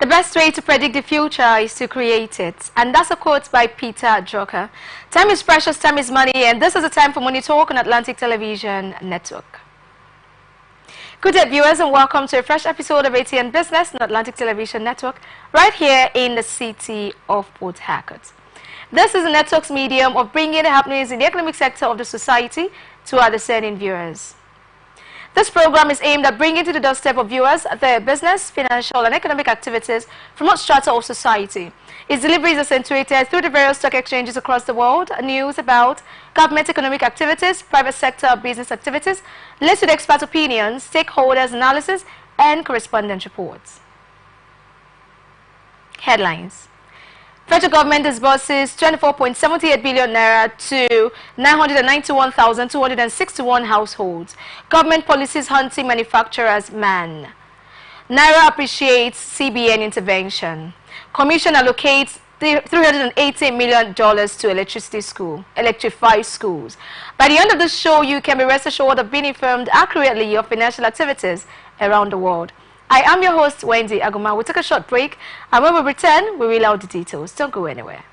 The best way to predict the future is to create it. And that's a quote by Peter Drucker. Time is precious, time is money, and this is the time for Money Talk on Atlantic Television Network. Good day, viewers, and welcome to a fresh episode of Atn Business on Atlantic Television Network, right here in the city of Port Harcourt. This is the network's medium of bringing the happenings in the economic sector of the society to our discerning viewers. This program is aimed at bringing to the doorstep of viewers their business, financial and economic activities from what strata of society. Its delivery is accentuated through the various stock exchanges across the world, news about government economic activities, private sector business activities, listed expert opinions, stakeholders analysis, and correspondent reports. Headlines. Federal government disburses 24.78 billion naira to 991,261 households. Government policies hunting manufacturers man. Naira appreciates CBN intervention. Commission allocates $380 million to electrify schools. By the end of the show, you can be rest assured of being informed accurately of financial activities around the world. I am your host, Wendy Aguma. We'll take a short break, and when we return, we will out the details. Don't go anywhere.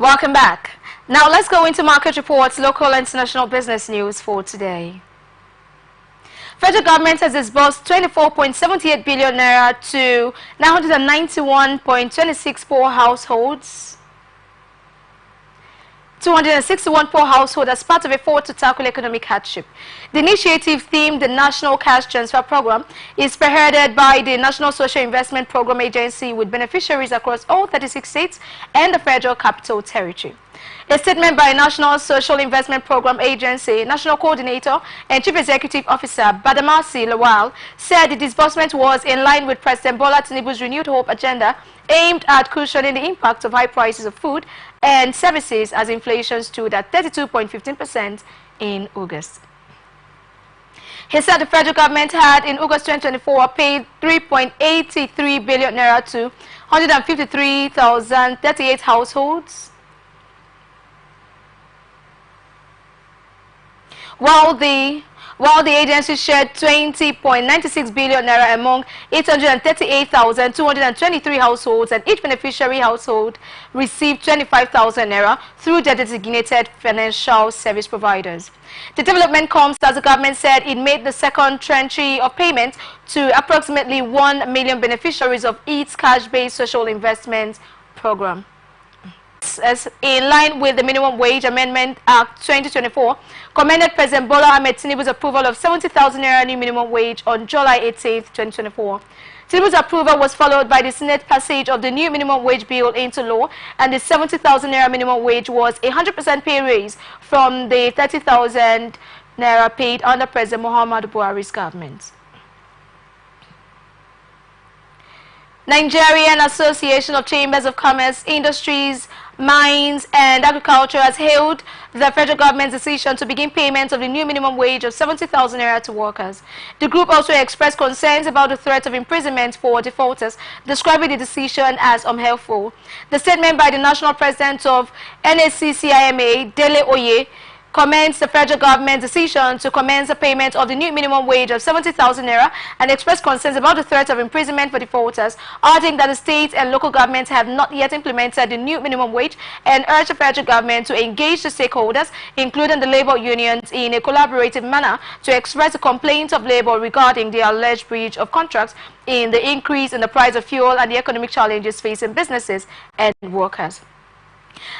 Welcome back. Now let's go into market reports, local and international business news for today. Federal government has disbursed 24.78 billion naira to 991.264 households. 261 poor households as part of a effort to tackle economic hardship. The initiative, themed the National Cash Transfer Program, is spearheaded by the National Social Investment Program Agency with beneficiaries across all 36 states and the Federal Capital Territory. A statement by National Social Investment Program Agency, National Coordinator and Chief Executive Officer Badamasi Lawal said the disbursement was in line with President Bola Tinubu's Renewed Hope agenda aimed at cushioning the impact of high prices of food and services as inflation stood at 32.15% in August. He said the federal government had in August 2024 paid 3.83 billion naira to 153,038 households, while the while the agency shared 20.96 billion naira among 838,223 households, and each beneficiary household received 25,000 naira through their designated financial service providers. The development comes as the government said it made the second tranche of payments to approximately 1 million beneficiaries of its cash-based social investment program. As in line with the Minimum Wage Amendment Act 2024, commended President Bola Ahmed Tinubu's approval of 70,000 naira new minimum wage on July 18, 2024. Tinubu's approval was followed by the Senate passage of the new minimum wage bill into law, and the 70,000 naira minimum wage was a 100% pay raise from the 30,000 naira paid under President Muhammadu Buhari's government. Nigerian Association of Chambers of Commerce, Industries, Mines and Agriculture has hailed the federal government's decision to begin payments of the new minimum wage of 70,000 naira to workers. The group also expressed concerns about the threat of imprisonment for defaulters, describing the decision as unhelpful. The statement by the national president of NACCIMA, Dele Oye, commends the federal government's decision to commence the payment of the new minimum wage of 70,000 naira and expressed concerns about the threat of imprisonment for defaulters, adding that the state and local governments have not yet implemented the new minimum wage and urged the federal government to engage the stakeholders, including the labor unions, in a collaborative manner to express the complaints of labor regarding the alleged breach of contracts in the increase in the price of fuel and the economic challenges facing businesses and workers.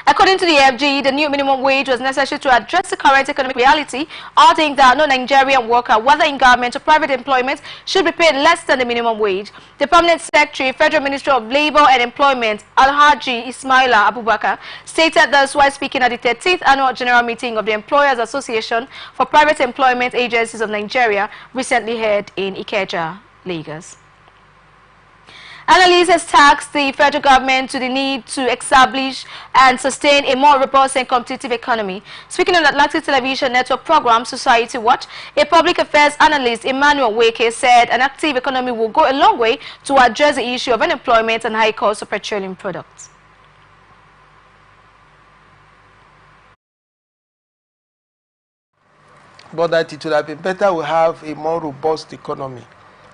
According to the FG, the new minimum wage was necessary to address the current economic reality, adding that no Nigerian worker, whether in government or private employment, should be paid less than the minimum wage. The Permanent Secretary, Federal Ministry of Labour and Employment, Alhaji Ismaila Abubakar, stated this while speaking at the 13th Annual General Meeting of the Employers Association for Private Employment Agencies of Nigeria, recently held in Ikeja, Lagos. Analysts has tasked the federal government to the need to establish and sustain a more robust and competitive economy. Speaking on Atlantic Television Network program Society Watch, a public affairs analyst, Emmanuel Weke, said an active economy will go a long way to address the issue of unemployment and high cost of petroleum products. But that it would have been better we have a more robust economy,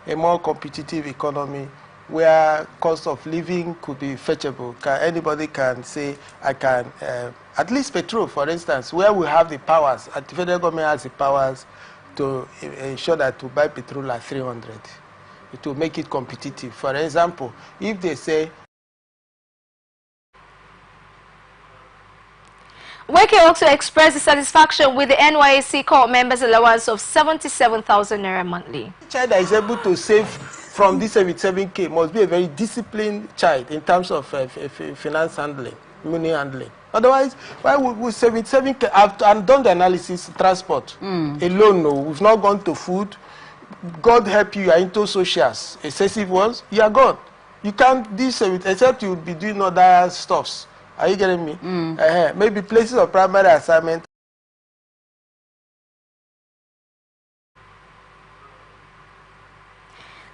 a more competitive economy, where cost of living could be fetchable. Anybody can say, I can, at least petrol, for instance, where we have the powers, the federal government has the powers to ensure that to buy petrol at 300, it will make it competitive. For example, if they say, Weke also expressed dissatisfaction with the NYSC core members' allowance of 77,000 naira monthly. A child that is able to save from this 77K must be a very disciplined child in terms of finance handling, money handling. Otherwise, why would we 77K? I've done the analysis, transport alone, no, we've not gone to food. God help you, you are into socials, excessive ones, you are gone. You can't do so except you would be doing other stuffs. Are you getting me? Maybe places of primary assignment.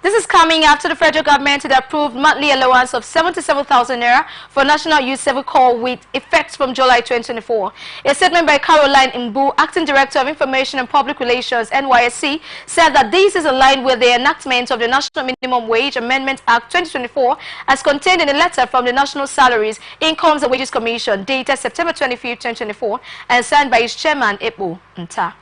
This is coming after the federal government had approved monthly allowance of 77,000 naira for National Youth Service Corps with effect from July 2024. A statement by Caroline Mbu, Acting Director of Information and Public Relations, NYSC, said that this is aligned with the enactment of the National Minimum Wage Amendment Act 2024 as contained in a letter from the National Salaries, Incomes and Wages Commission dated September 25, 2024 and signed by its chairman, Epo Nta.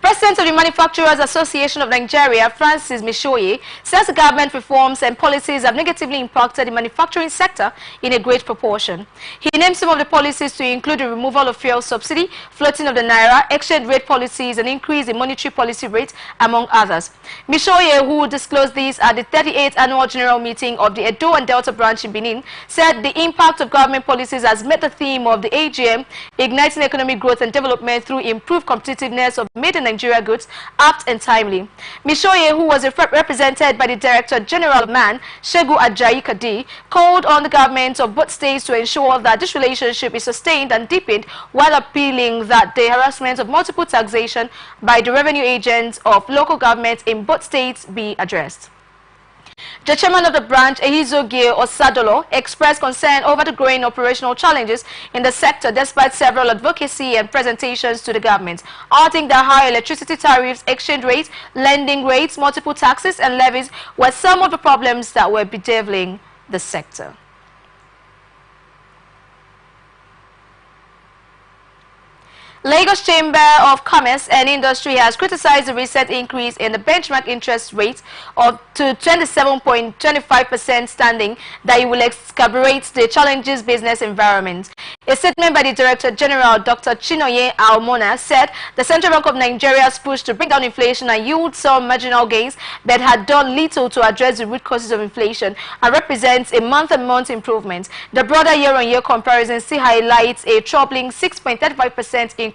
President of the Manufacturers Association of Nigeria, Francis Mishoye, says the government reforms and policies have negatively impacted the manufacturing sector in a great proportion. He named some of the policies to include the removal of fuel subsidy, floating of the naira, exchange rate policies, and increase in monetary policy rates, among others. Mishoye, who disclosed this at the 38th Annual General Meeting of the Edo and Delta branch in Benin, said the impact of government policies has met the theme of the AGM, igniting economic growth and development through improved competitiveness of made in Nigeria goods, apt and timely. Mishoye, who was represented by the Director General of MAN, Shegu Ajayi Kadi, called on the government of both states to ensure that this relationship is sustained and deepened, while appealing that the harassment of multiple taxation by the revenue agents of local governments in both states be addressed. The chairman of the branch, Ehizogie Osadolo, expressed concern over the growing operational challenges in the sector despite several advocacy and presentations to the government, adding that high electricity tariffs, exchange rates, lending rates, multiple taxes and levies were some of the problems that were bedeviling the sector. Lagos Chamber of Commerce and Industry has criticized the recent increase in the benchmark interest rate to 27.25% standing that it will exacerbate the challenges business environment. A statement by the Director General, Dr. Chinoye Almona, said the Central Bank of Nigeria's push to bring down inflation and yield some marginal gains but had done little to address the root causes of inflation and represents a month-on-month improvement. The broader year-on-year comparison still highlights a troubling 6.35% increase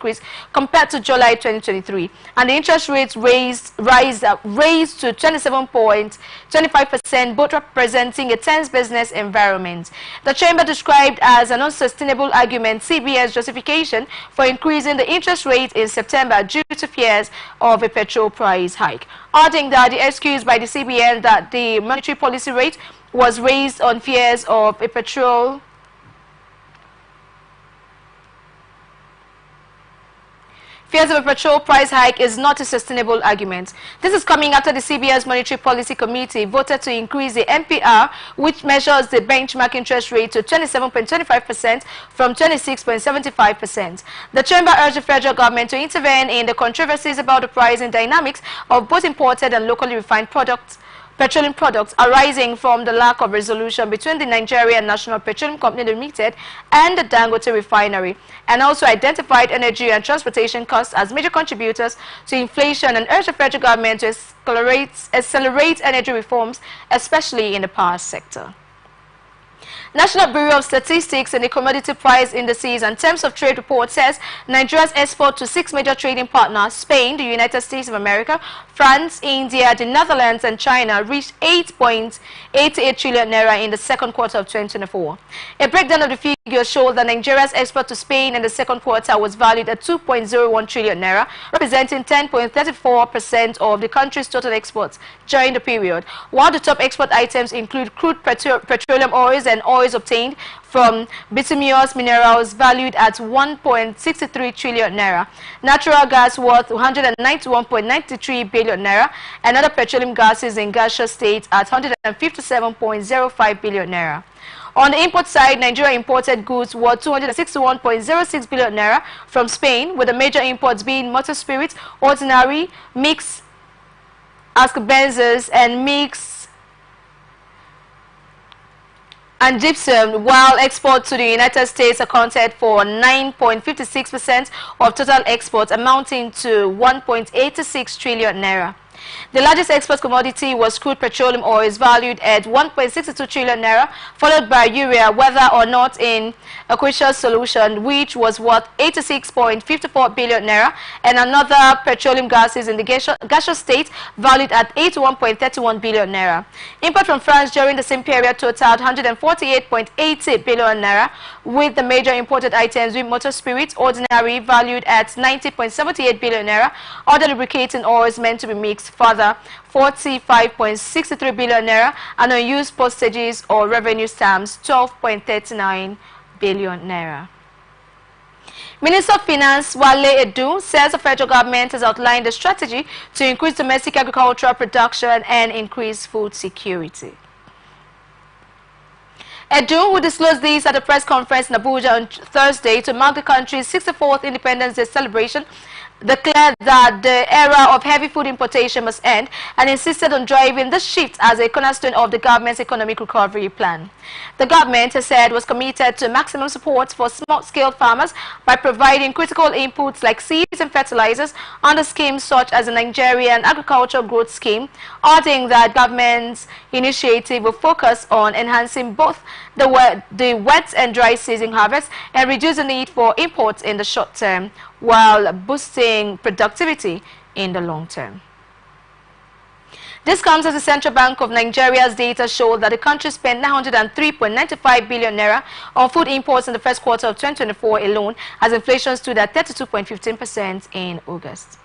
compared to July 2023, and the interest rates raised to 27.25%, both representing a tense business environment. The chamber described as an unsustainable argument CBN's justification for increasing the interest rate in September due to fears of a petrol price hike, adding that the excuse by the CBN that the monetary policy rate was raised on fears of a petrol price hike is not a sustainable argument. This is coming after the CBN's Monetary Policy Committee voted to increase the MPR, which measures the benchmark interest rate, to 27.25% from 26.75%. The chamber urged the federal government to intervene in the controversies about the pricing dynamics of both imported and locally refined petroleum products arising from the lack of resolution between the Nigerian National Petroleum Company Limited and the Dangote refinery, and also identified energy and transportation costs as major contributors to inflation, and urged the federal government to accelerate energy reforms, especially in the power sector. National Bureau of Statistics and the Commodity Price Indices and Terms of Trade report says Nigeria's export to 6 major trading partners, Spain, the United States of America, France, India, the Netherlands and China, reached 8.88 trillion naira in the second quarter of 2024. A breakdown of the figures showed that Nigeria's export to Spain in the second quarter was valued at 2.01 trillion naira, representing 10.34% of the country's total exports during the period, while the top export items include crude petroleum oils and oils obtained from bituminous minerals valued at 1.63 trillion naira, natural gas worth 191.93 billion naira, and other petroleum gases in gaseous state at 157.05 billion naira. On the import side, Nigeria imported goods worth 261.06 billion naira from Spain, with the major imports being motor spirits, ordinary, mixed benzes and mixed and gypsum, while exports to the United States accounted for 9.56% of total exports, amounting to 1.86 trillion naira. The largest export commodity was crude petroleum oils, valued at 1.62 trillion naira, followed by urea, whether or not in aqueous solution, which was worth 86.54 billion naira, and another petroleum gases in the gaseous state, valued at 81.31 billion naira. Import from France during the same period totaled 148.80 billion naira, with the major imported items being motor spirits, ordinary, valued at 90.78 billion naira, other lubricating oils meant to be mixed, further 45.63 billion naira, and unused postages or revenue stamps 12.39 billion naira. Minister of Finance Wale Edu says the federal government has outlined a strategy to increase domestic agricultural production and increase food security. Edu, who disclosed this at a press conference in Abuja on Thursday to mark the country's 64th Independence Day celebration, declared that the era of heavy food importation must end and insisted on driving this shift as a cornerstone of the government's economic recovery plan. The government, has said, was committed to maximum support for small-scale farmers by providing critical inputs like seeds and fertilizers under schemes such as the Nigerian Agricultural Growth Scheme, adding that government's initiative will focus on enhancing both the wet and dry season harvest and reduce the need for imports in the short term, while boosting productivity in the long term. This comes as the Central Bank of Nigeria's data showed that the country spent 903.95 billion naira on food imports in the first quarter of 2024 alone, as inflation stood at 32.15% in August.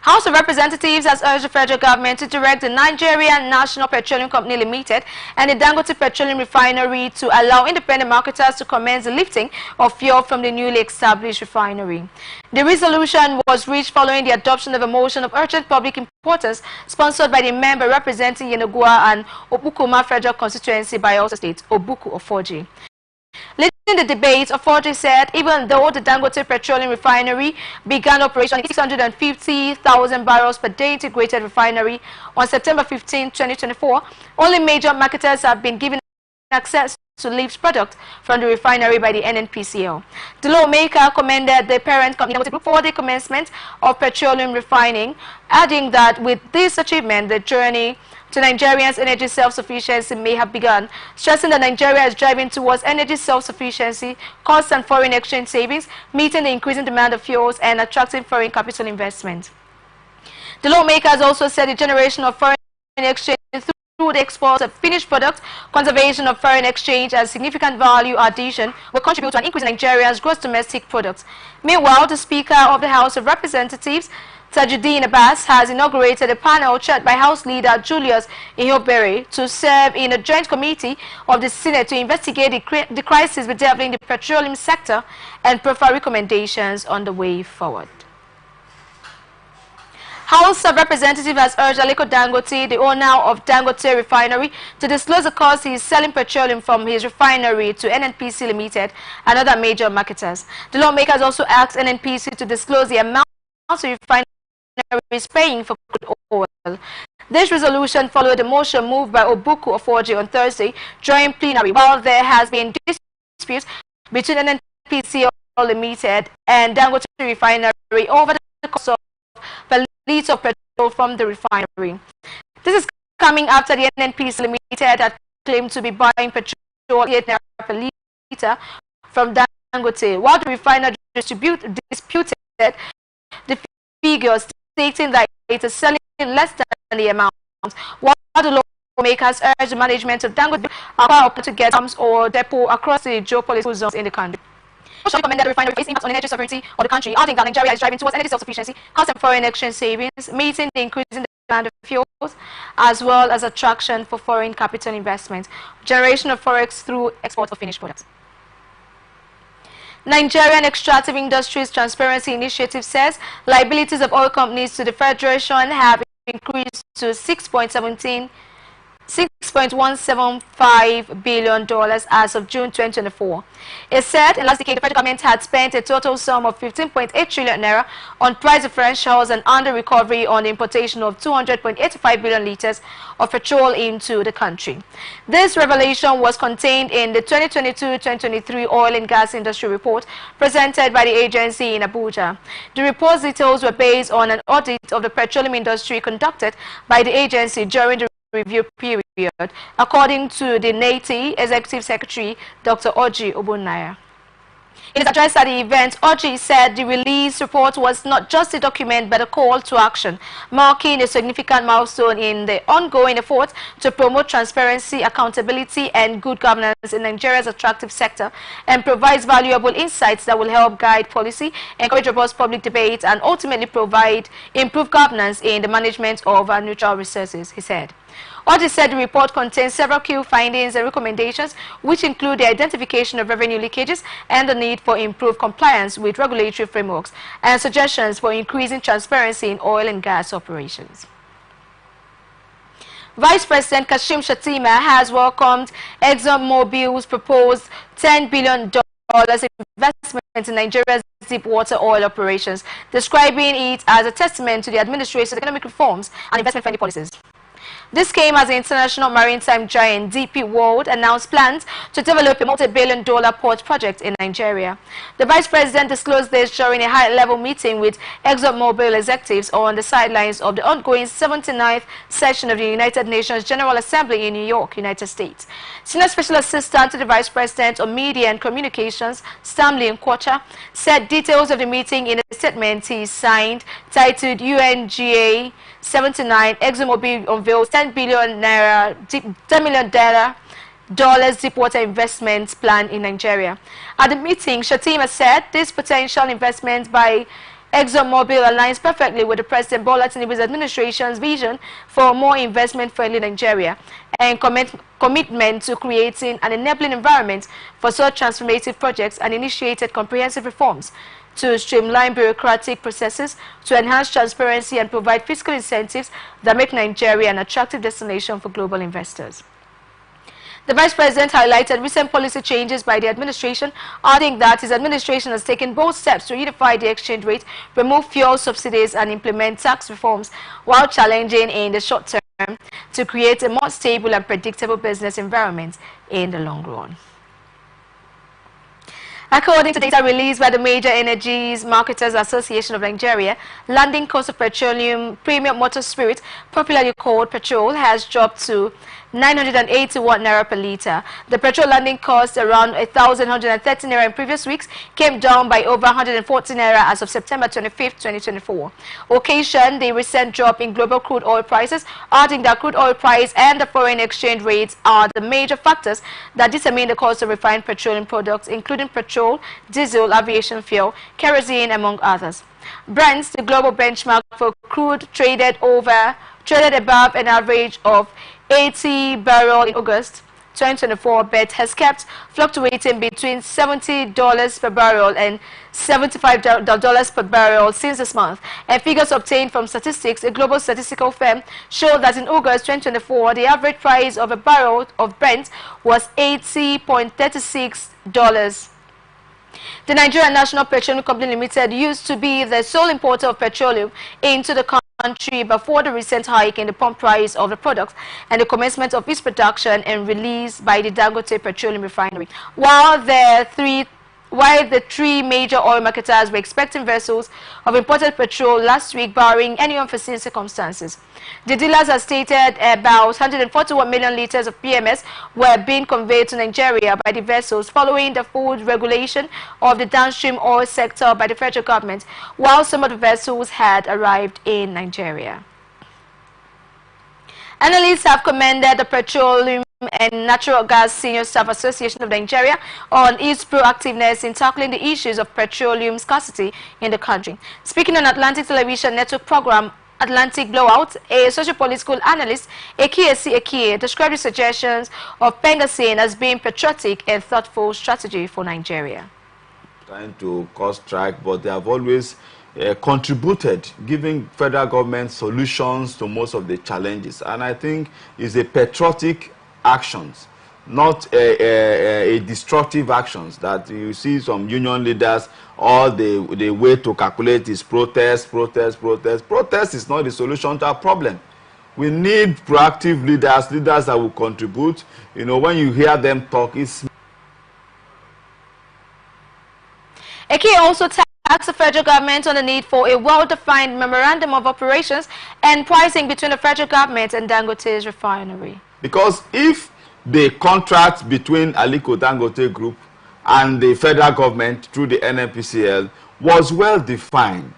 House of Representatives has urged the federal government to direct the Nigerian National Petroleum Company Limited and the Dangote Petroleum Refinery to allow independent marketers to commence the lifting of fuel from the newly established refinery. The resolution was reached following the adoption of a motion of urgent public importance sponsored by the member representing Yenogua and Obukuma Federal Constituency by Bayelsa State, Obuku Ofoji. Leading the debate, Ofoji said even though the Dangote Petroleum Refinery began operation at 650,000 barrels per day integrated refinery on September 15, 2024, only major marketers have been given access to lift product from the refinery by the NNPCL. The lawmaker commended the parent company for the commencement of petroleum refining, adding that with this achievement, the journey to Nigerians' energy self-sufficiency may have begun, stressing that Nigeria is driving towards energy self-sufficiency, cost and foreign exchange savings, meeting the increasing demand of fuels and attracting foreign capital investment. The lawmakers also said the generation of foreign exchange through the export of finished products, conservation of foreign exchange and significant value addition will contribute to an increase in Nigeria's gross domestic products. Meanwhile, the Speaker of the House of Representatives, Tajuddin Abbas, has inaugurated a panel chaired by House Leader Julius Ihobere to serve in a joint committee of the Senate to investigate the crisis bedeviling the petroleum sector and provide recommendations on the way forward. House of Representatives has urged Aliko Dangote, the owner of Dangote Refinery, to disclose the cost he is selling petroleum from his refinery to NNPC Limited and other major marketers. The lawmakers also asked NNPC to disclose the amount the refinery is paying for crude oil. This resolution followed a motion moved by Obuku Ofoji on Thursday during plenary, while there has been disputes between NNPC Limited and Dangote Refinery over the cost of per litre of petrol from the refinery. This is coming after the NNPC Limited had claimed to be buying petrol at 8 naira per litre from Dangote, while the refinery disputed the figures, stating that it is selling less than the amount, while the lawmakers urge the management of Dangote to get arms or depot across the geopolitical zones in the country. Also recommended the refinery face impact on energy sovereignty of the country, adding that Nigeria is driving towards energy self-sufficiency, cost and foreign exchange savings, meeting the increasing demand of fuels, as well as attraction for foreign capital investment, generation of forex through export of finished products. Nigerian Extractive Industries Transparency Initiative says liabilities of oil companies to the Federation have increased to $6.175 billion as of June 2024. It said in last decade the federal government had spent a total sum of 15.8 trillion naira on price differentials and under recovery on the importation of 200.85 billion liters of petrol into the country. This revelation was contained in the 2022-2023 Oil and Gas Industry Report presented by the agency in Abuja. The report's details were based on an audit of the petroleum industry conducted by the agency during the review period, according to the NATI Executive Secretary, Dr. Oji Obunaya. In his address at the event, Oji said the release report was not just a document but a call to action, marking a significant milestone in the ongoing effort to promote transparency, accountability and good governance in Nigeria's attractive sector, and provides valuable insights that will help guide policy, encourage robust public debate and ultimately provide improved governance in the management of our natural resources, he said. Oji said the report contains several key findings and recommendations, which include the identification of revenue leakages and the need for improved compliance with regulatory frameworks, and suggestions for increasing transparency in oil and gas operations. Vice President Kashim Shettima has welcomed ExxonMobil's proposed $10 billion investment in Nigeria's deep water oil operations, describing it as a testament to the administration's economic reforms and investment-friendly policies. This came as the international maritime giant DP World announced plans to develop a multi-billion-dollar port project in Nigeria. The Vice President disclosed this during a high-level meeting with ExxonMobil executives on the sidelines of the ongoing 79th session of the United Nations General Assembly in New York, United States. Senior Special Assistant to the Vice President on Media and Communications, Stanley Nkwocha, said details of the meeting in a statement he signed titled UNGA 79. ExxonMobil unveils $10 million deep water investment plan in Nigeria. At the meeting, Shettima said this potential investment by ExxonMobil aligns perfectly with the President Bola Tinubu's administration's vision for a more investment-friendly Nigeria and commitment to creating an enabling environment for such transformative projects, and initiated comprehensive reforms to streamline bureaucratic processes, to enhance transparency and provide fiscal incentives that make Nigeria an attractive destination for global investors. The Vice President highlighted recent policy changes by the administration, adding that his administration has taken bold steps to unify the exchange rate, remove fuel subsidies and implement tax reforms, while challenging in the short term to create a more stable and predictable business environment in the long run. According to data released by the Major Energies Marketers Association of Nigeria, landing cost of petroleum premium motor spirit, popularly called petrol, has dropped to 981 naira per litre. The petrol landing cost, around 1,130 naira in previous weeks, came down by over 140 naira as of September 25, 2024. Occasioned the recent drop in global crude oil prices, adding that crude oil price and the foreign exchange rates are the major factors that determine the cost of refined petroleum products, including petrol, diesel, aviation fuel, kerosene, among others. Brent, the global benchmark for crude, traded above an average of 80 barrel in August 2024, but has kept fluctuating between $70 per barrel and $75 per barrel since this month. And figures obtained from Statistics, a global statistical firm, show that in August 2024, the average price of a barrel of Brent was $80.36. The Nigerian National Petroleum Company Limited used to be the sole importer of petroleum into the country before the recent hike in the pump price of the product and the commencement of its production and release by the Dangote Petroleum Refinery. While the three major oil marketers were expecting vessels of imported petrol last week, barring any unforeseen circumstances. The dealers have stated about 141 million litres of PMS were being conveyed to Nigeria by the vessels following the full regulation of the downstream oil sector by the federal government, while some of the vessels had arrived in Nigeria. Analysts have commended the Petroleum and Natural Gas Senior Staff Association of Nigeria on its proactiveness in tackling the issues of petroleum scarcity in the country. Speaking on Atlantic Television Network program Atlantic Blowout, a socio-political analyst, Ekie, described the suggestions of Pengasin as being patriotic and thoughtful strategy for Nigeria. Trying to cause strike, but they have always contributed, giving federal government solutions to most of the challenges. And I think it's a patriotic actions, not a destructive actions that you see some union leaders, all the way to calculate is protest. Protest is not the solution to our problem. We need proactive leaders that will contribute. You know, when you hear them talk, it's... Eki also tasked the federal government on the need for a well-defined memorandum of operations and pricing between the federal government and Dangote's refinery. Because if the contract between Aliko Dangote Group and the federal government through the NNPCL was well defined,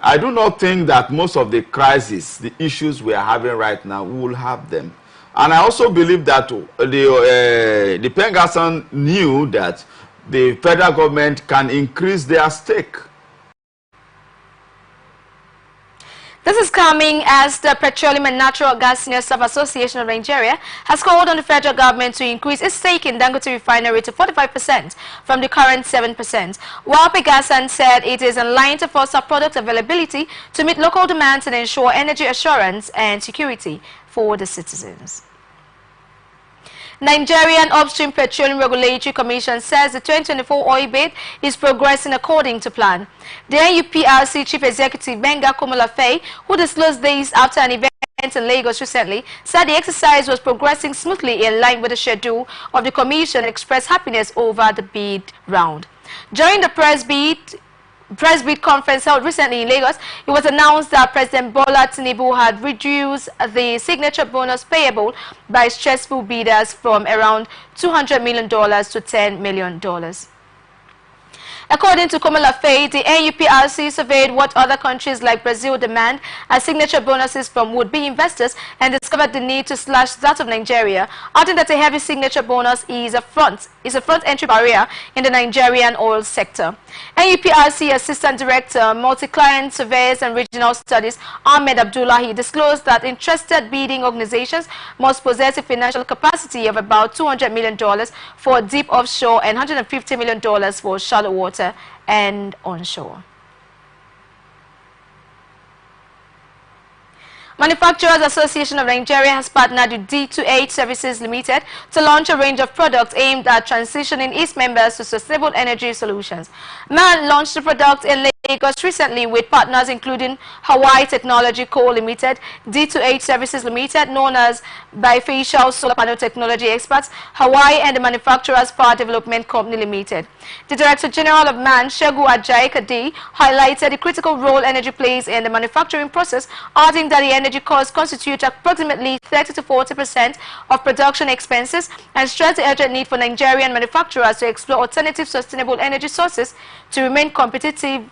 I do not think that most of the crises, the issues we are having right now, we will have them. And I also believe that the Pengasan knew that the federal government can increase their stake. This is coming as the Petroleum and Natural Gas Senior Staff Association of Nigeria has called on the federal government to increase its stake in Dangote Refinery to 45% from the current 7%. While Pegasan said it is in line to foster product availability to meet local demands and ensure energy assurance and security for the citizens. Nigerian Upstream Petroleum Regulatory Commission says the 2024 oil bid is progressing according to plan. The NUPRC Chief Executive Benga Komolafe, who disclosed this after an event in Lagos recently, said the exercise was progressing smoothly in line with the schedule of the commission and expressed happiness over the bid round. During the press bid conference held recently in Lagos, it was announced that President Bola Tinubu had reduced the signature bonus payable by stressful bidders from around $200 million to $10 million. According to Komala Faye, the NUPRC surveyed what other countries like Brazil demand as signature bonuses from would-be investors and discovered the need to slash that of Nigeria, adding that a heavy signature bonus is a front entry barrier in the Nigerian oil sector. NUPRC Assistant Director, Multi-Client Surveys and Regional Studies, Ahmed Abdullahi, disclosed that interested bidding organizations must possess a financial capacity of about $200 million for deep offshore and $150 million for shallow water and onshore. Manufacturers Association of Nigeria has partnered with D28 Services Limited to launch a range of products aimed at transitioning its members to sustainable energy solutions. MAN launched the product in Lagos recently with partners including Hawaii Technology Co. Limited, D28 Services Limited, known as Bifacial Solar Panel Technology Experts, Hawaii, and the Manufacturers Power Development Company Limited. The Director General of MAN, Shegu Ajayi Kadi, highlighted the critical role energy plays in the manufacturing process, adding that the energy costs constitute approximately 30 to 40% of production expenses, and stressed the urgent need for Nigerian manufacturers to explore alternative sustainable energy sources to remain competitive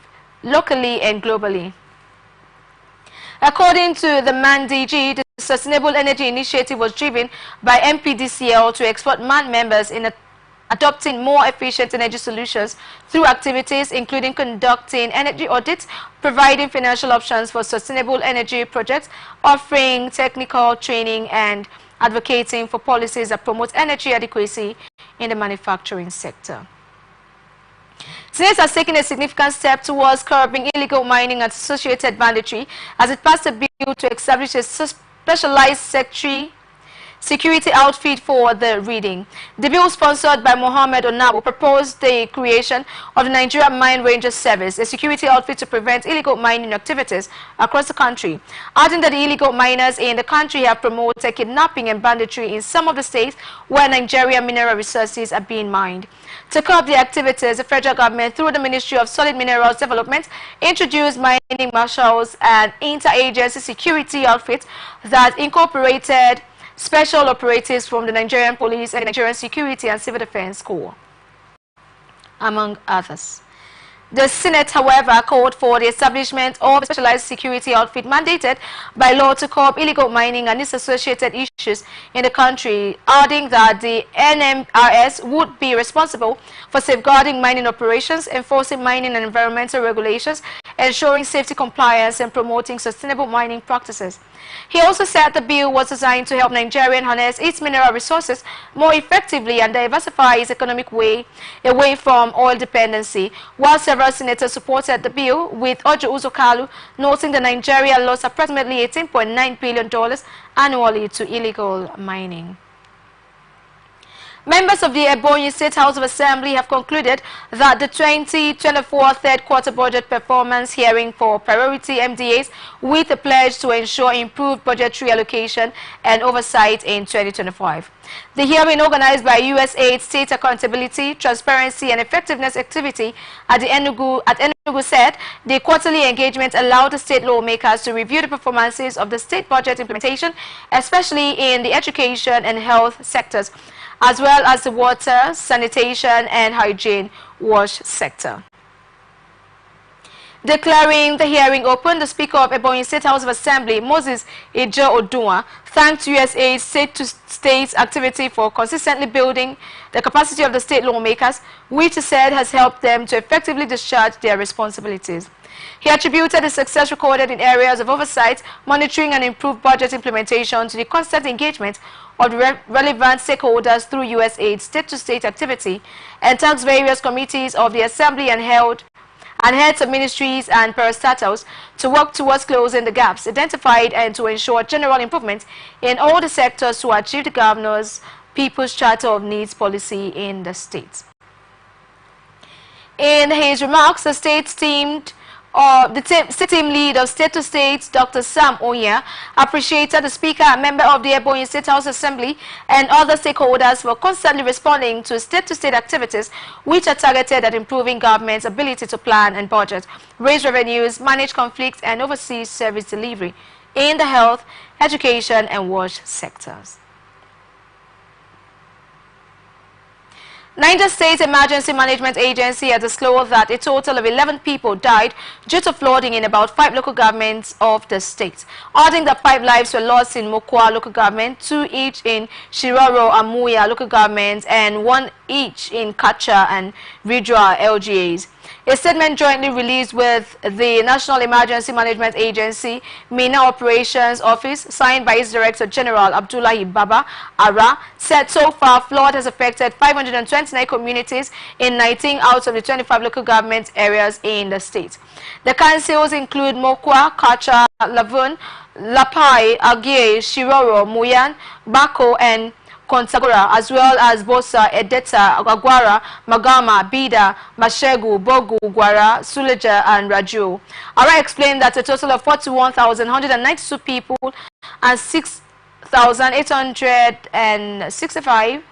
locally and globally. According to the MAN DG, the Sustainable Energy Initiative was driven by MPDCL to export MAN members in adopting more efficient energy solutions through activities including conducting energy audits, providing financial options for sustainable energy projects, offering technical training, and advocating for policies that promote energy adequacy in the manufacturing sector. Senate has taken a significant step towards curbing illegal mining and associated banditry as it passed a bill to establish a specialized security outfit for the reading. The bill, sponsored by Mohammed Onabo, proposed the creation of the Nigeria Mine Ranger Service, a security outfit to prevent illegal mining activities across the country, adding that the illegal miners in the country have promoted kidnapping and banditry in some of the states where Nigerian mineral resources are being mined. To curb the activities, the federal government, through the Ministry of Solid Minerals Development, introduced mining marshals and interagency security outfits that incorporated special operatives from the Nigerian Police and Nigerian Security and Civil Defense Corps, among others. The Senate, however, called for the establishment of a specialized security outfit mandated by law to curb illegal mining and its associated issues in the country, adding that the NMRS would be responsible for safeguarding mining operations, enforcing mining and environmental regulations, ensuring safety compliance, and promoting sustainable mining practices. He also said the bill was designed to help Nigeria harness its mineral resources more effectively and diversify its economic way away from oil dependency, while several senators supported the bill, with Ojo Uzokalu noting that Nigeria lost approximately $18.9 billion annually to illegal mining. Members of the Ebonyi State House of Assembly have concluded that the 2024 third quarter budget performance hearing for priority MDAs with a pledge to ensure improved budgetary allocation and oversight in 2025. The hearing, organized by USAID State Accountability, Transparency and Effectiveness Activity at Enugu, said the quarterly engagement allowed the state lawmakers to review the performances of the state budget implementation, especially in the education and health sectors, as well as the water, sanitation, and hygiene wash sector. Declaring the hearing open, the Speaker of Ebonyi State House of Assembly, Moses Ijo Odunwa, thanked USAID state-to-state activity for consistently building the capacity of the state lawmakers, which he said has helped them to effectively discharge their responsibilities. He attributed the success recorded in areas of oversight, monitoring, and improved budget implementation to the constant engagement of the relevant stakeholders through USAID state-to-state activity, and thanks various committees of the Assembly and heads of ministries and parastatals to work towards closing the gaps identified and to ensure general improvement in all the sectors to achieve the governor's People's Charter of Needs policy in the state. In his remarks, the state team lead of State-to-State, Dr. Sam Oya, appreciated the Speaker, a member of the Ebonyi State House Assembly, and other stakeholders for constantly responding to state-to-state activities which are targeted at improving government's ability to plan and budget, raise revenues, manage conflicts, and oversee service delivery in the health, education, and wash sectors. Niger State Emergency Management Agency has disclosed that a total of 11 people died due to flooding in about 5 local governments of the state, adding that 5 lives were lost in Mokwa local government, 2 each in Shiroro and Muya local governments, and 1 each in Kacha and Ridra LGAs. A statement jointly released with the National Emergency Management Agency, MENA Operations Office, signed by its Director General Abdullahi Baba Ara, said so far flood has affected 529 communities in 19 out of the 25 local government areas in the state. The councils include Mokwa, Kacha, Lavun, Lapai, Agie, Shiroro, Muyan, Bako, and Kontagora, as well as Bosa, Edeta, Agwara, Magama, Bida, Mashegu, Bogu, Gwara, Suleja, and Raju. Ara explained that a total of 41,192 people and 6,865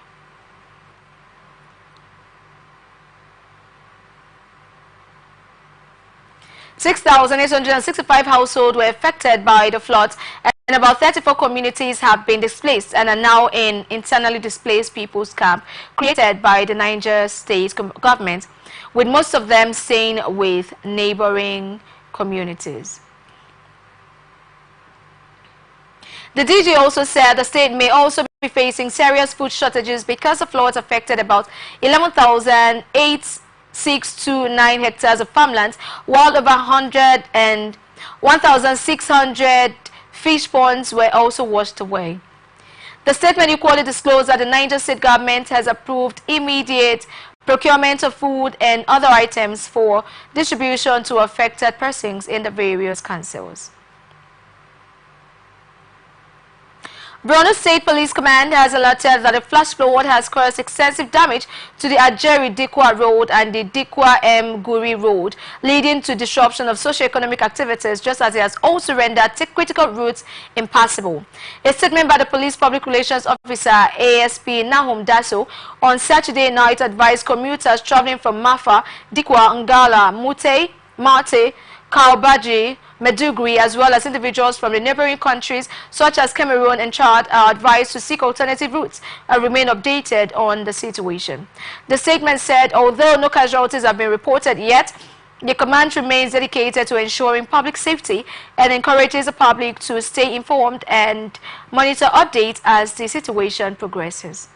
6,865 households were affected by the floods, and about 34 communities have been displaced and are now in internally displaced people's camp created by the Niger State government, with most of them staying with neighboring communities. The DG also said the state may also be facing serious food shortages because the floods affected about 11,629 hectares of farmlands, while over 1,600 fish ponds were also washed away. The statement equally disclosed that the Niger State government has approved immediate procurement of food and other items for distribution to affected persons in the various councils. Borno State Police Command has alerted that a flash flood has caused extensive damage to the Ajeri-Dikwa Road and the Dikwa-Guri Road, leading to disruption of socio-economic activities, just as it has also rendered critical routes impassable. A statement by the Police Public Relations Officer, ASP Nahum Daso, on Saturday night advised commuters traveling from Mafa, Dikwa, Ngala, Mate, Kaobaji, Meduguri, as well as individuals from the neighboring countries such as Cameroon and Chad are advised to seek alternative routes and remain updated on the situation. The statement said, although no casualties have been reported yet, the command remains dedicated to ensuring public safety and encourages the public to stay informed and monitor updates as the situation progresses.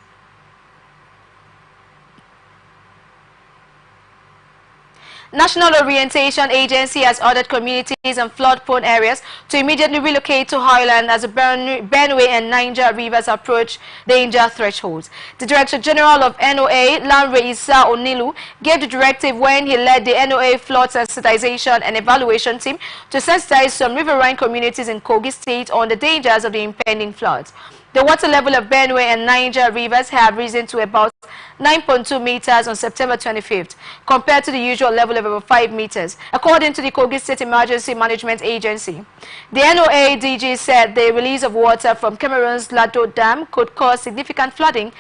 National Orientation Agency has ordered communities in flood-prone areas to immediately relocate to highland as the Benue and Niger rivers approach danger thresholds. The Director General of NOA, Lanre Issa Onilu, gave the directive when he led the NOA flood sensitization and evaluation team to sensitize some riverine communities in Kogi State on the dangers of the impending floods. The water level of Benue and Niger rivers have risen to about 9.2 meters on September 25th, compared to the usual level of about 5 meters, according to the Kogi State Emergency Management Agency. The NOA DG said the release of water from Cameroon's Lado Dam could cause significant flooding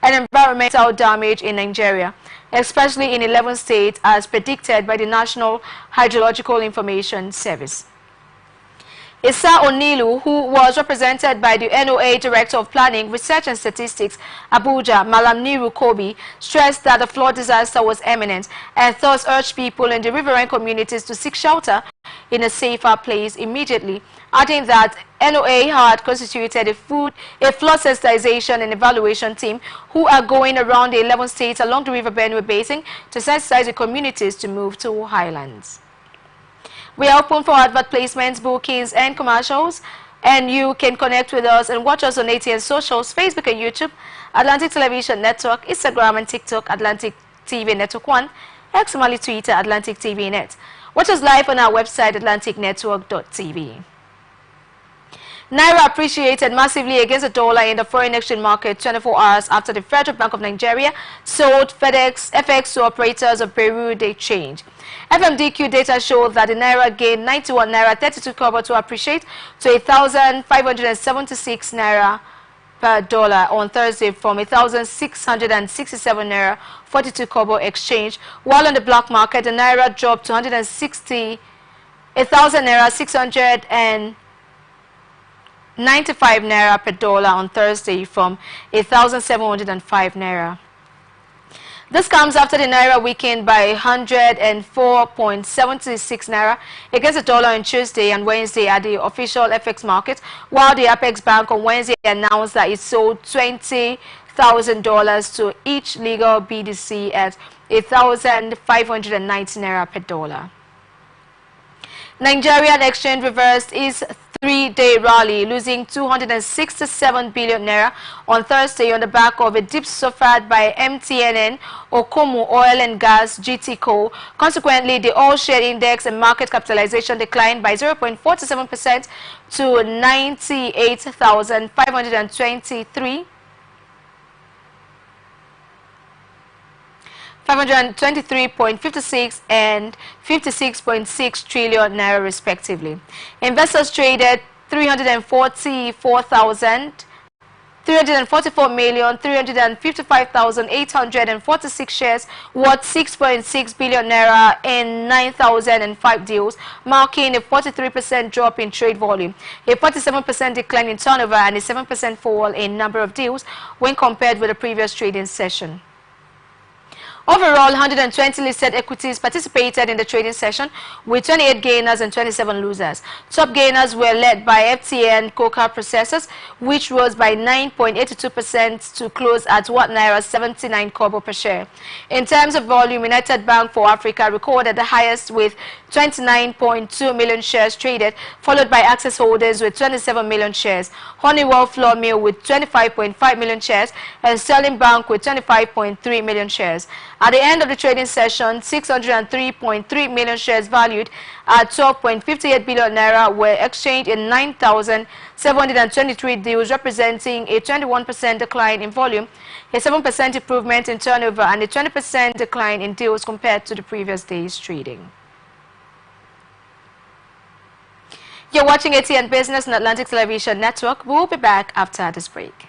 and environmental damage in Nigeria, especially in 11 states, as predicted by the National Hydrological Information Service. Issa Onilu, who was represented by the NOA Director of Planning, Research and Statistics, Abuja, Malam Niru Kobi, stressed that the flood disaster was imminent and thus urged people in the riverine communities to seek shelter in a safer place immediately, adding that NOA had constituted a flood sensitization and evaluation team who are going around the 11 states along the River Benue Basin to sensitize the communities to move to highlands. We are open for advert placements, bookings, and commercials, and you can connect with us and watch us on ATN socials, Facebook and YouTube, Atlantic Television Network, Instagram and TikTok, Atlantic TV Network 1, X, Mali, Twitter, Atlantic TV Net. Watch us live on our website, atlanticnetwork.tv. Naira appreciated massively against the dollar in the foreign exchange market 24 hours after the Federal Bank of Nigeria sold FX to operators of Peru Day Change. FMDQ data showed that the Naira gained 91 Naira 32 kobo to appreciate to 1,576 Naira per dollar on Thursday from 1,667 Naira 42 kobo exchange, while on the black market the Naira dropped to 1,000 Naira 695 Naira per dollar on Thursday from 1,705 Naira. This comes after the Naira weakened by 104.76 Naira against the dollar on Tuesday and Wednesday at the official FX market, while the Apex Bank on Wednesday announced that it sold $20,000 to each legal BDC at 1,590 Naira per dollar. Nigerian exchange reversed its three-day rally, losing 267 billion naira on Thursday on the back of a dip suffered by MTNN, Okomu Oil and Gas, GT Coal. Consequently, the oil share index and market capitalization declined by 0.47% to 98,523. 523.56 and 56.6 trillion naira respectively. Investors traded 344,355,846 shares worth 6.6 billion naira in 9,005 deals, marking a 43% drop in trade volume, a 47% decline in turnover, and a 7% fall in number of deals when compared with the previous trading session. Overall, 120 listed equities participated in the trading session, with 28 gainers and 27 losers. Top gainers were led by FTN Coca Processors, which rose by 9.82% to close at Naira 79 kobo per share. In terms of volume, United Bank for Africa recorded the highest with 29.2 million shares traded, followed by Access Holders with 27 million shares, Honeywell Flour Mill with 25.5 million shares, and Sterling Bank with 25.3 million shares. At the end of the trading session, 603.3 million shares valued at 12.58 billion naira were exchanged in 9,723 deals, representing a 21% decline in volume, a 7% improvement in turnover, and a 20% decline in deals compared to the previous day's trading. You're watching Atn Business on Atlantic Television Network. We'll be back after this break.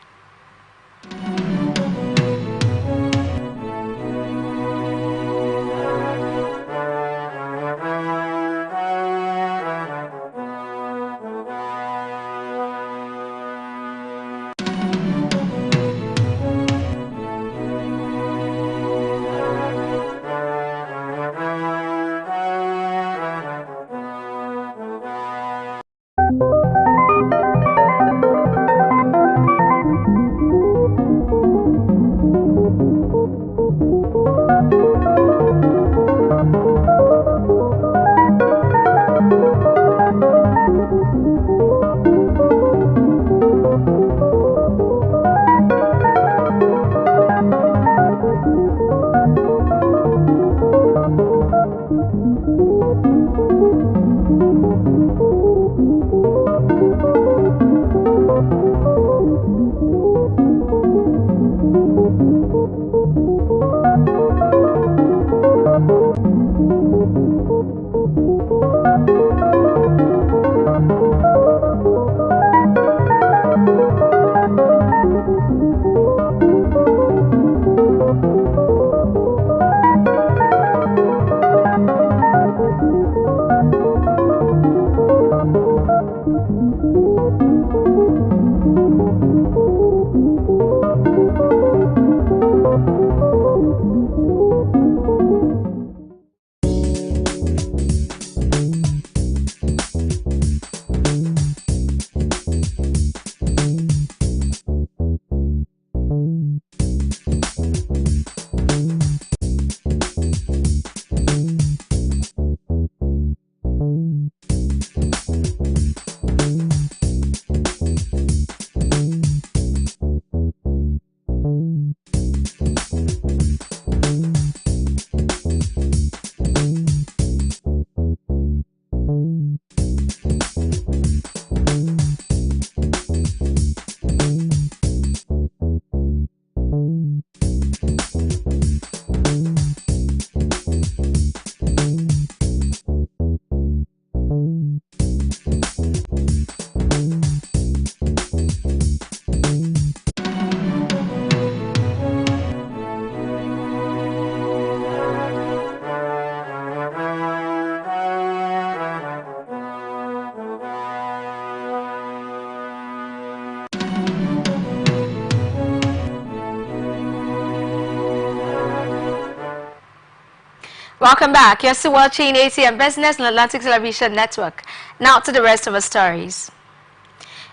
Welcome back. You're still watching Atn Business on Atlantic Television Network. Now to the rest of our stories.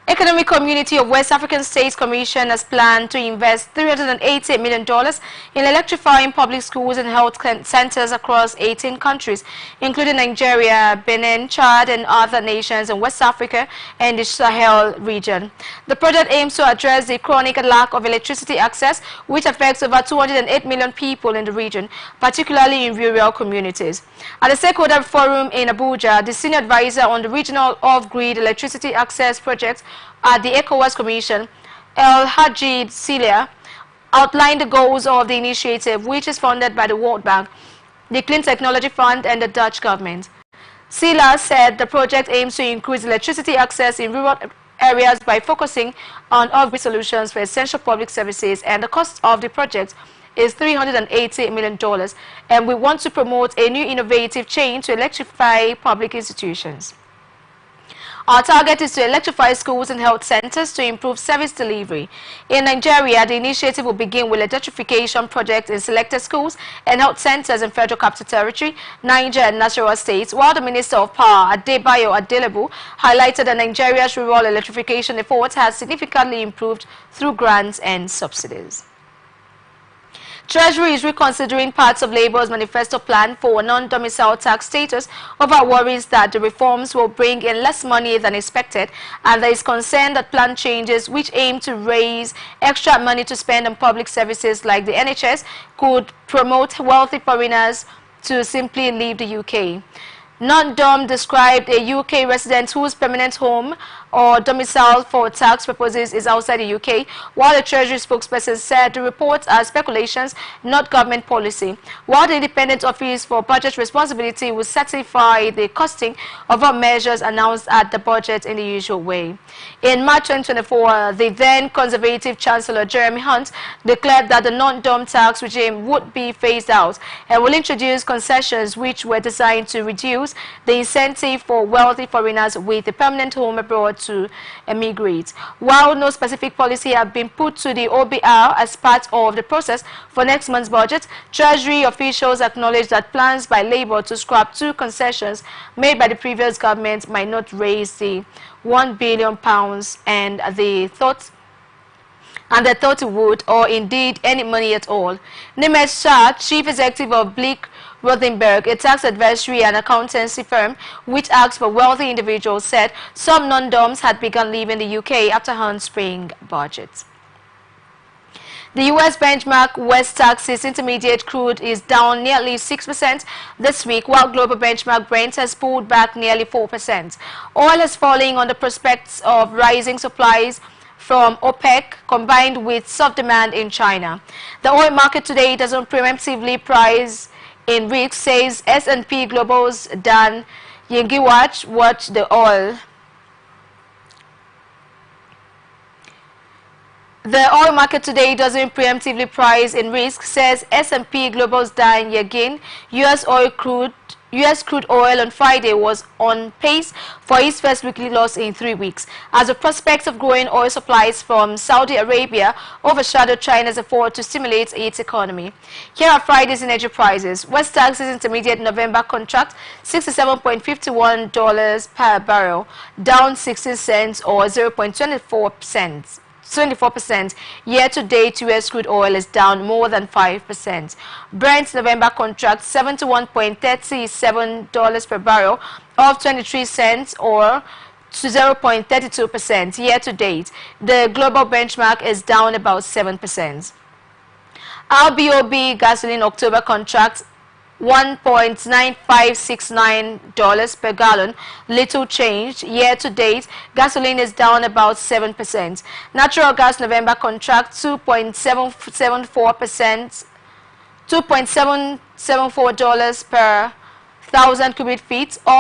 Economic Community of West African States Commission has planned to invest $380 million in electrifying public schools and health centers across 18 countries, including Nigeria, Benin, Chad, and other nations in West Africa and the Sahel region. The project aims to address the chronic lack of electricity access, which affects over 208 million people in the region, particularly in rural communities. At the Stakeholder Forum in Abuja, the senior advisor on the regional off-grid electricity access project at the ECOWAS Commission, El Haji Celia, outlined the goals of the initiative, which is funded by the World Bank, the Clean Technology Fund, and the Dutch government. Celia said the project aims to increase electricity access in rural areas by focusing on off-grid solutions for essential public services, and the cost of the project is $380 million, and we want to promote a new innovative chain to electrify public institutions. Our target is to electrify schools and health centers to improve service delivery. In Nigeria, the initiative will begin with electrification projects in selected schools and health centers in Federal Capital Territory, Niger, and Nasarawa states, while the Minister of Power, Adebayo Adelebu, highlighted that Nigeria's rural electrification efforts has significantly improved through grants and subsidies. Treasury is reconsidering parts of Labour's manifesto plan for non-domicile tax status over worries that the reforms will bring in less money than expected, and there is concern that plan changes which aim to raise extra money to spend on public services like the NHS could promote wealthy foreigners to simply leave the UK. Non-dom described a UK resident whose permanent home or domicile for tax purposes is outside the UK, while the Treasury spokesperson said the reports are speculations, not government policy, while the Independent Office for Budget Responsibility will certify the costing of our measures announced at the budget in the usual way. In March 2024, the then Conservative Chancellor Jeremy Hunt declared that the non-dom tax regime would be phased out and will introduce concessions which were designed to reduce the incentive for wealthy foreigners with a permanent home abroad to emigrate. While no specific policy have been put to the OBR as part of the process for next month's budget, Treasury officials acknowledge that plans by Labour to scrap 2 concessions made by the previous government might not raise the £1 billion and they thought it would, or indeed any money at all. Nimesh Shah, Chief Executive of Bleak Rothenberg, a tax advisory and accountancy firm which acts for wealthy individuals, said some non-doms had begun leaving the UK after Hunt's spring budget. The U.S. benchmark West Texas Intermediate crude is down nearly 6% this week, while global benchmark Brent has pulled back nearly 4%. Oil is falling on the prospects of rising supplies from OPEC combined with soft demand in China. The oil market today doesn't preemptively price in risk, says S&P Global's Dan Yengiwach. Watch the oil. The oil market today doesn't preemptively price in risk, says S&P Global's Dan Yegin. U.S. crude oil on Friday was on pace for its first weekly loss in 3 weeks, as the prospects of growing oil supplies from Saudi Arabia overshadowed China's effort to stimulate its economy. Here are Friday's energy prices. West Texas Intermediate November contract $67.51 per barrel, down 16 cents or 0.24%. 24%. Year-to-date, U.S. crude oil is down more than 5%. Brent November contract $71.37 per barrel, up 23 cents or 0.32%. Year-to-date, the global benchmark is down about 7%. RBOB gasoline October contract $1.9569 per gallon, little changed. Year to date, gasoline is down about 7%. Natural gas November contract $2.774 per 1,000 cubic feet, up